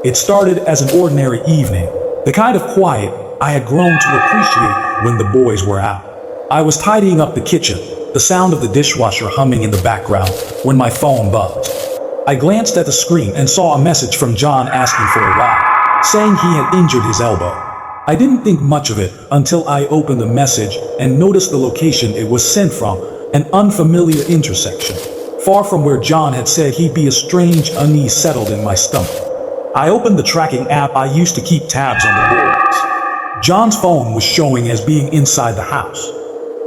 It started as an ordinary evening, the kind of quiet I had grown to appreciate when the boys were out. I was tidying up the kitchen, the sound of the dishwasher humming in the background, when my phone buzzed. I glanced at the screen and saw a message from John asking for a ride, saying he had injured his elbow. I didn't think much of it until I opened the message and noticed the location it was sent from, an unfamiliar intersection, far from where John had said he'd be. A strange unease settled in my stomach. I opened the tracking app I used to keep tabs on the boys. John's phone was showing as being inside the house.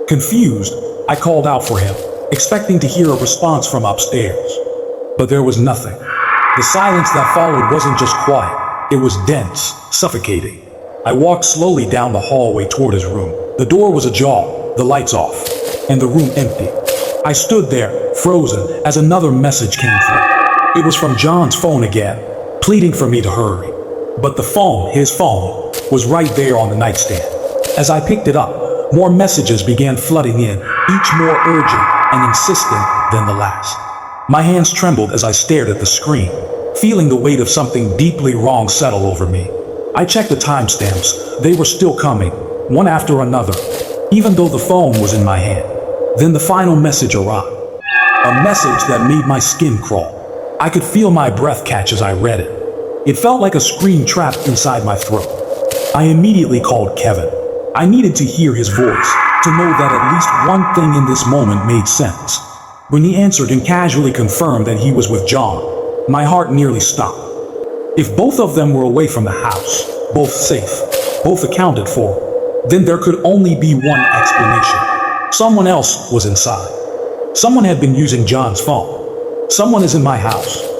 Confused, I called out for him, expecting to hear a response from upstairs. But there was nothing. The silence that followed wasn't just quiet, it was dense, suffocating. I walked slowly down the hallway toward his room. The door was ajar, the lights off, and the room empty. I stood there, frozen, as another message came through. It was from John's phone again, pleading for me to hurry. But the phone, his phone, was right there on the nightstand. As I picked it up, more messages began flooding in, each more urgent and insistent than the last. My hands trembled as I stared at the screen, feeling the weight of something deeply wrong settle over me. I checked the timestamps. They were still coming, one after another, even though the phone was in my hand. Then the final message arrived. A message that made my skin crawl. I could feel my breath catch as I read it. It felt like a scream trapped inside my throat. I immediately called Kevin. I needed to hear his voice, to know that at least one thing in this moment made sense. When he answered and casually confirmed that he was with John, my heart nearly stopped. If both of them were away from the house, both safe, both accounted for, then there could only be one explanation. Someone else was inside. Someone had been using John's phone. Someone is in my house.